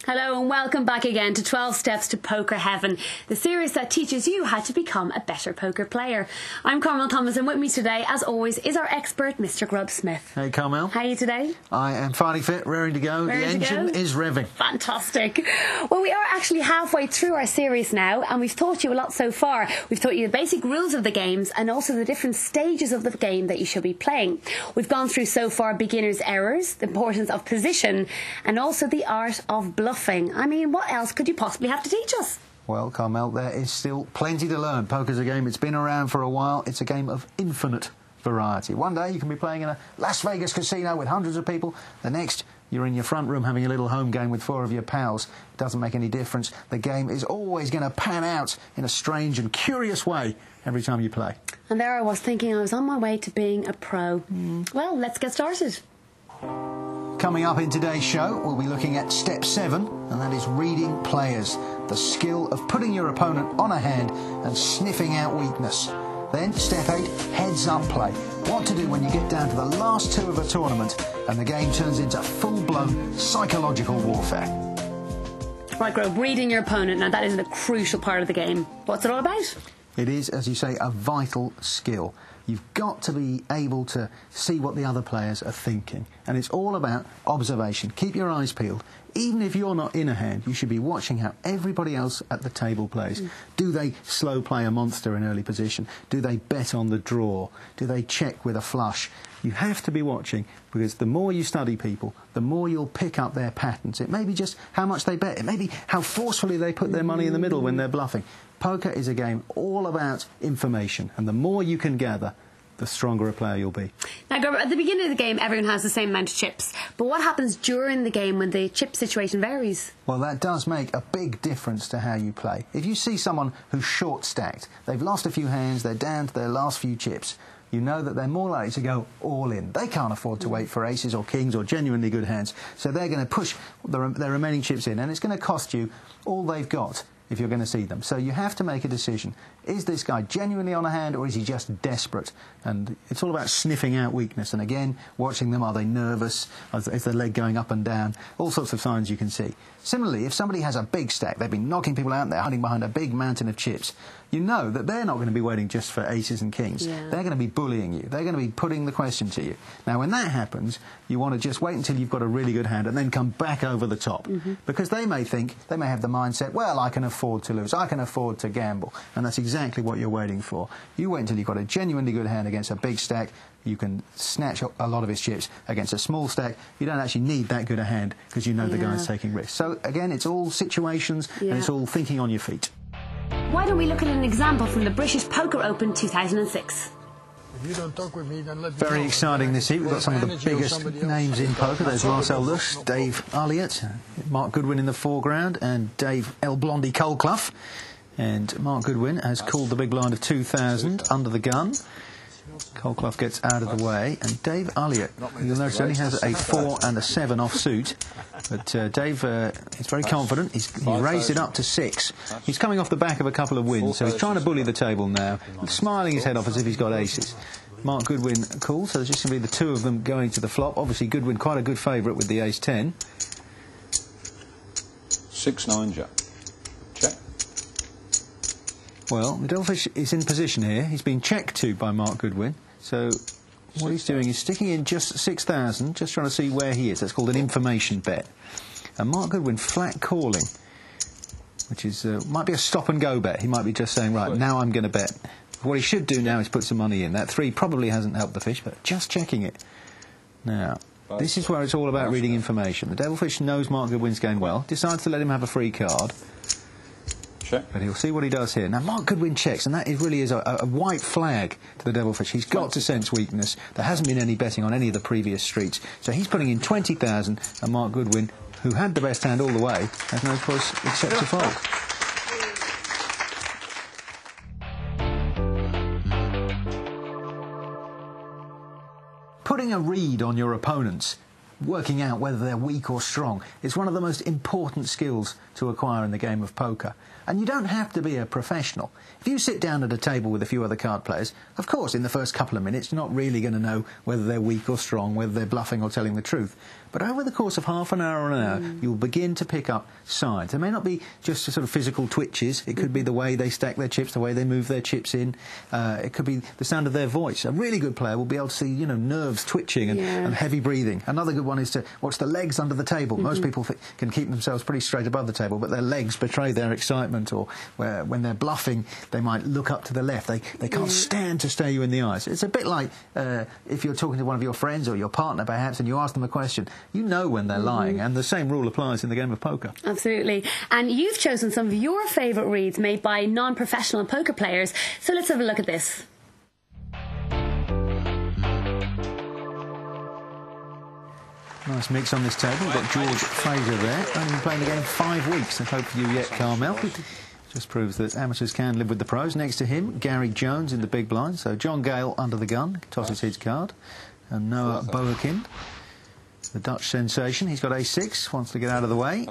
Hello and welcome back again to 12 Steps to Poker Heaven, the series that teaches you how to become a better poker player. I'm Carmel Thomas, and with me today, as always, is our expert, Mr. Grubb Smith. Hey, Carmel. How are you today? I am fighting fit, raring to go. The engine is revving. Fantastic. Well, we are actually halfway through our series now, and we've taught you a lot so far. We've taught you the basic rules of the games and also the different stages of the game that you should be playing. We've gone through so far beginner's errors, the importance of position, and also the art of bluffing. I mean, what else could you possibly have to teach us? Well, Carmel, there is still plenty to learn. Poker's a game, it's been around for a while. It's a game of infinite variety. One day you can be playing in a Las Vegas casino with hundreds of people. The next, you're in your front room having a little home game with 4 of your pals. It doesn't make any difference. The game is always going to pan out in a strange and curious way every time you play. And there I was thinking I was on my way to being a pro. Well, let's get started. Coming up in today's show, we'll be looking at step 7, and that is reading players, the skill of putting your opponent on a hand and sniffing out weakness. Then, step 8, heads-up play, what to do when you get down to the last 2 of a tournament and the game turns into full-blown psychological warfare. Right, Grove, reading your opponent, now that is a crucial part of the game. What's it all about? It is, as you say, a vital skill. You've got to be able to see what the other players are thinking. And it's all about observation. Keep your eyes peeled. Even if you're not in a hand, you should be watching how everybody else at the table plays. Do they slow play a monster in early position? Do they bet on the draw? Do they check with a flush? You have to be watching, because the more you study people, the more you'll pick up their patterns. It may be just how much they bet. It may be how forcefully they put their money in the middle when they're bluffing. Poker is a game all about information, and the more you can gather, the stronger a player you'll be. Now, Gerber, at the beginning of the game, everyone has the same amount of chips. But what happens during the game when the chip situation varies? Well, that does make a big difference to how you play. If you see someone who's short-stacked, they've lost a few hands, they're down to their last few chips, you know that they're more likely to go all in. They can't afford to wait for aces or kings or genuinely good hands, so they're going to push their remaining chips in, and it's going to cost you all they've got if you're going to see them. So you have to make a decision. Is this guy genuinely on a hand, or is he just desperate? And it's all about sniffing out weakness. And again, watching them. Are they nervous? Is their leg going up and down? All sorts of signs you can see. Similarly, if somebody has a big stack, they've been knocking people out and they're hiding behind a big mountain of chips, you know that they're not going to be waiting just for aces and kings. They're going to be bullying you. They're going to be putting the question to you. Now, when that happens, you want to just wait until you've got a really good hand and then come back over the top. Because they may have the mindset, well, I can afford to lose. I can afford to gamble. And that's exactly what you're waiting for. You wait until you've got a genuinely good hand against a big stack. You can snatch a lot of his chips against a small stack. You don't actually need that good a hand because you know the guy's taking risks. So, again, it's all situations and it's all thinking on your feet. Why don't we look at an example from the British Poker Open 2006? If you don't talk with me, then let me Very know. exciting this evening. We've got some of the biggest names in poker. There's Marcel Lush, Dave Elliott, Mark Goodwin in the foreground, and Dave El Blondie Colclough. And Mark Goodwin has called the big blind of 2,000 under the gun. Colclough gets out of the way, and Dave Elliott, you'll notice, only has a 4 and a 7 off suit. But Dave is very confident. He raised it up to 6. He's coming off the back of a couple of wins, so he's trying to bully the table now, smiling his head off as if he's got aces. Mark Goodwin calls, so there's just going to be the 2 of them going to the flop. Obviously, Goodwin quite a good favourite with the ace-10. 6-9 jack. Check. Well, the Devilfish is in position here. He's been checked to by Mark Goodwin. So what he's doing is sticking in just 6,000, just trying to see where he is. That's called an information bet. And Mark Goodwin flat calling, which is might be a stop-and-go bet. He might be just saying, right, now I'm going to bet. What he should do now is put some money in. That 3 probably hasn't helped the fish, but just checking it. Now, this is where it's all about reading information. The Devilfish knows Mark Goodwin's going well, decides to let him have a free card. Check. But he'll see what he does here. Now, Mark Goodwin checks, and that really is a white flag to the Devilfish. He's got to sense weakness. There hasn't been any betting on any of the previous streets. So he's putting in 20,000, and Mark Goodwin, who had the best hand all the way, has no choice except to fold. Putting a read on your opponents, working out whether they're weak or strong, is one of the most important skills to acquire in the game of poker. And you don't have to be a professional. If you sit down at a table with a few other card players, of course, in the first couple of minutes, you're not really going to know whether they're weak or strong, whether they're bluffing or telling the truth. But over the course of half an hour or an hour, you'll begin to pick up signs. It may not be just sort of physical twitches. It could be the way they stack their chips, the way they move their chips in. It could be the sound of their voice. A really good player will be able to see, you know, nerves twitching and heavy breathing. Another good one is to watch the legs under the table. Most people can keep themselves pretty straight above the table, but their legs betray their excitement, or when they're bluffing, they might look up to the left. They can't stand to stare you in the eyes. It's a bit like if you're talking to one of your friends or your partner, perhaps, and you ask them a question, you know when they're lying, and the same rule applies in the game of poker. Absolutely. And you've chosen some of your favourite reads made by non-professional poker players, so let's have a look at this. Nice mix on this table. We've got George Fraser there. Only been playing the game 5 weeks. I hope for you yet, Carmel. Just proves that amateurs can live with the pros. Next to him, Gary Jones in the big blind. So John Gale under the gun, tosses his card. And Noah Boakin, the Dutch sensation. He's got A6, wants to get out of the way.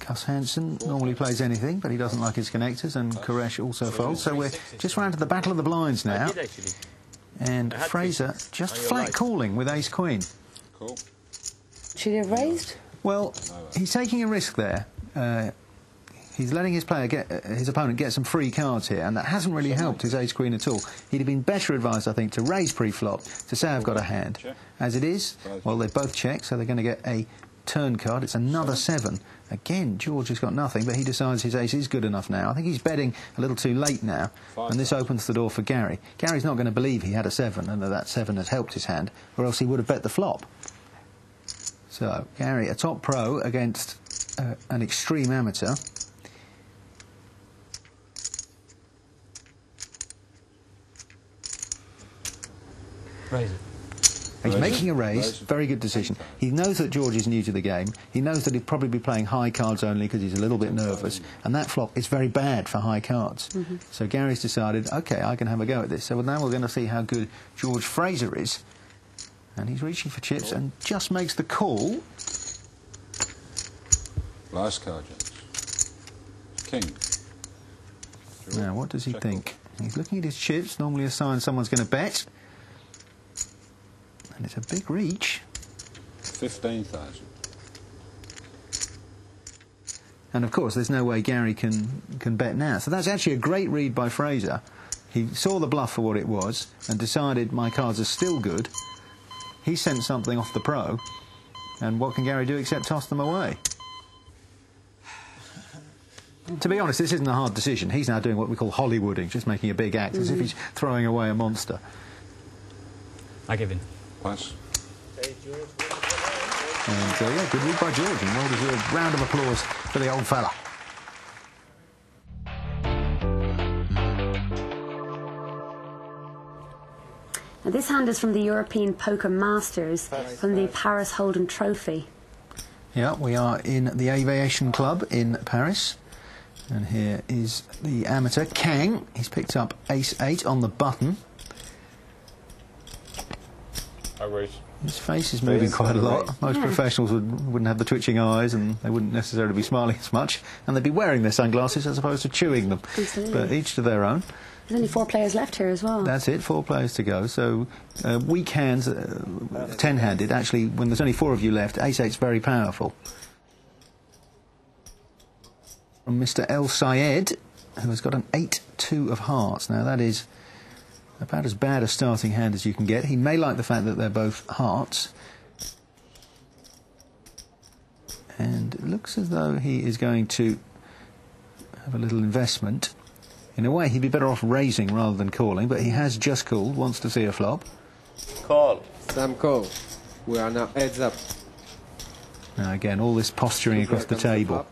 Gus Hansen normally plays anything, but he doesn't like his connectors. And Koresh also folds. So we're just round to the battle of the blinds now. And Fraser just flat calling with Ace-Queen. Cool. Should he have raised? Well, he's taking a risk there. He's letting his opponent get some free cards here, and that hasn't really helped his ace-queen at all. He'd have been better advised, I think, to raise pre-flop, to say I've got a hand. As it is, well, they both check, so they're going to get a turn card. It's another 7. Again, George has got nothing, but he decides his ace is good enough now. I think he's betting a little too late now, and this opens the door for Gary. Gary's not going to believe he had a 7, and that 7 has helped his hand, or else he would have bet the flop. So, Gary, a top pro against an extreme amateur. Raise it. He's making a raise, very good decision. He knows that George is new to the game. He knows that he'd probably be playing high cards only because he's a little bit nervous. And that flop is very bad for high cards. So Gary's decided, OK, I can have a go at this. So now we're going to see how good George Fraser is. And he's reaching for chips and just makes the call. Last card, gents. King. Now, what does he think? He's looking at his chips, normally a sign someone's going to bet. And it's a big reach. 15,000. And of course, there's no way Gary can bet now. So that's actually a great read by Fraser. He saw the bluff for what it was and decided my cards are still good. He sent something off the pro, and what can Gary do except toss them away? To be honest, this isn't a hard decision. He's now doing what we call Hollywooding, just making a big act, as if he's throwing away a monster. I give in. Pass. And yeah, good read by George, and well-deserved round of applause for the old fella. Now, this hand is from the European Poker Masters, from the Paris Holden Trophy. Yeah, we are in the Aviation Club in Paris. And here is the amateur, Kang. He's picked up ace-8 on the button. I raise. His face is moving quite a lot. Most professionals wouldn't have the twitching eyes, and they wouldn't necessarily be smiling as much. And they'd be wearing their sunglasses as opposed to chewing them. Absolutely. But each to their own. There's only 4 players left here as well. That's it, 4 players to go. So weak hands, 10-handed. Actually, when there's only 4 of you left, ace-8's very powerful. From Mr. El Sayed, who has got an 8-2 of hearts. Now, that is about as bad a starting hand as you can get. He may like the fact that they're both hearts. And it looks as though he is going to have a little investment. In a way, he'd be better off raising rather than calling, but he has just called, wants to see a flop. Call. Sam call. We are now heads up. Now, again, all this posturing across the table.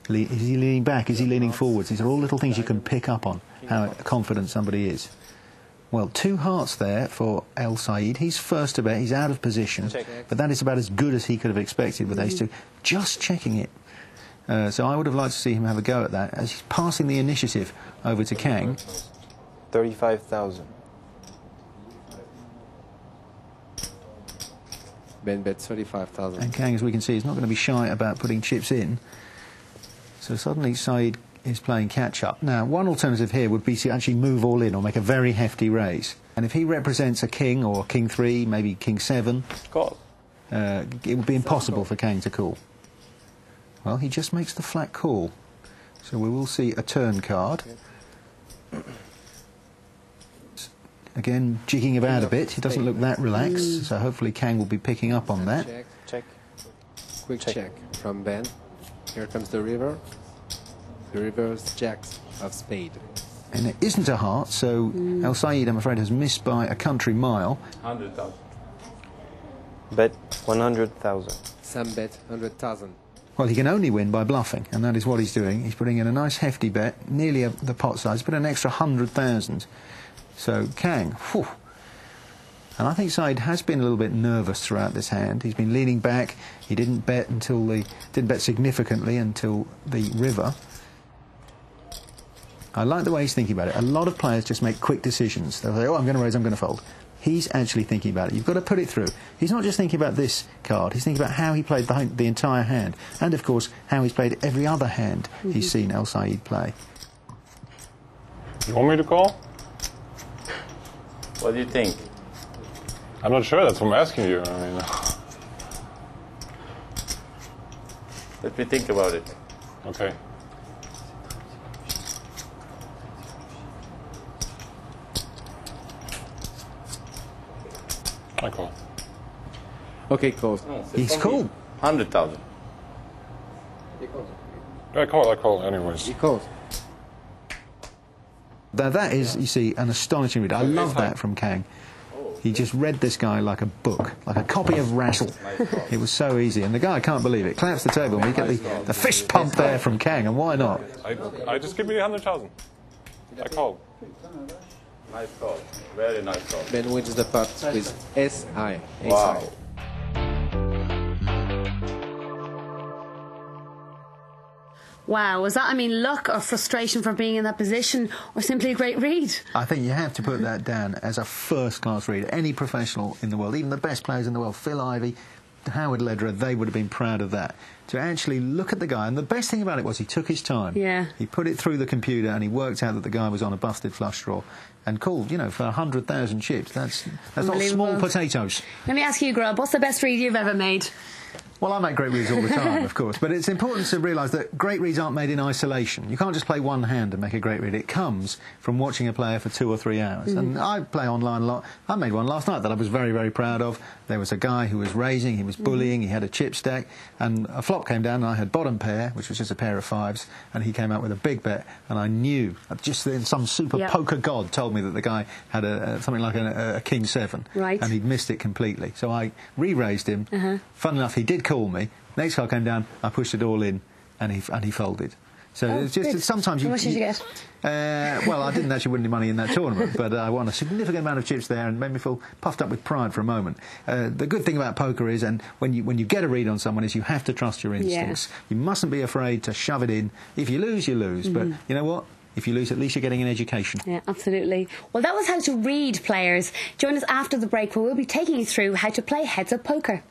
Is he leaning back? Is he leaning forwards? These are all little things you can pick up on, how confident somebody is. Well, 2 hearts there for El Sayed. He's first to bet. He's out of position. But that is about as good as he could have expected with ace-2. Just checking it. So I would have liked to see him have a go at that, as he's passing the initiative over to Kang. 35,000. Ben bets 35,000. And Kang, as we can see, is not going to be shy about putting chips in. So suddenly Saeed is playing catch-up. Now, one alternative here would be to actually move all in or make a very hefty raise. And if he represents a king or king 3, maybe king 7... Call. it would be impossible for Kang to call. Well, he just makes the flat call. So we will see a turn card. Again, jigging about a bit. He doesn't look that relaxed, so hopefully Kang will be picking up on that. Check. Check. Quick check from Ben. Here comes the river. The river's jacks of spade. And it isn't a heart, so El Sayed, I'm afraid, has missed by a country mile. 100,000. Bet 100,000. Sam bet 100,000. Well, he can only win by bluffing, and that is what he's doing. He's putting in a nice hefty bet, nearly the pot size, but an extra 100,000. So Kang, whew. And I think Said has been a little bit nervous throughout this hand. He's been leaning back. He didn't bet significantly until the river. I like the way he's thinking about it. A lot of players just make quick decisions. They'll say, oh, I'm going to raise, I'm going to fold. He's actually thinking about it. You've got to put it through. He's not just thinking about this card. He's thinking about how he played the entire hand. And, of course, how he's played every other hand he's seen El Sayed play. You want me to call? What do you think? I'm not sure. That's what I'm asking you. I mean, Let me think about it. okay. I call. Okay, close. He's cool. 100,000. I call anyways. He calls. Now that is, you see, an astonishing read. I love that from Kang. He just read this guy like a book, like a copy of Rattle. It was so easy, and the guy can't believe it. Claps the table, and we get the fist pump there from Kang, and why not? I just give me 100,000. I call. Nice call. Very nice call. Ben wins the pot with SI. Wow. Wow, was that, I mean, luck or frustration for being in that position, or simply a great read? I think you have to put that down as a first-class read. Any professional in the world, even the best players in the world, Phil Ivey, Howard Lederer, they would have been proud of that. To actually look at the guy, and the best thing about it was he took his time. Yeah. He put it through the computer and he worked out that the guy was on a busted flush draw and called, you know, for 100,000 chips. That's not small potatoes. Let me ask you, Grub, what's the best read you've ever made? Well, I make great reads all the time, of course, but it's important to realise that great reads aren't made in isolation. You can't just play one hand and make a great read. It comes from watching a player for 2 or 3 hours. And I play online a lot. I made one last night that I was very, very proud of. There was a guy who was raising, he was bullying, he had a chip stack, and a flop came down and I had bottom pair, which was just a pair of fives, and he came out with a big bet, and I knew, just then some super poker god told me that the guy had something like a king 7, right, and he'd missed it completely. So I re-raised him. Fun enough, he did call me. Next card came down, I pushed it all in, and he folded. So it's just that sometimes you... How much did you get? Well, I didn't actually win any money in that tournament, but I won a significant amount of chips there and made me feel puffed up with pride for a moment. The good thing about poker is, and when you get a read on someone, is you have to trust your instincts. You mustn't be afraid to shove it in. If you lose, you lose. But you know what? If you lose, at least you're getting an education. Yeah, absolutely. Well, that was how to read players. Join us after the break where we'll be taking you through how to play heads-up poker.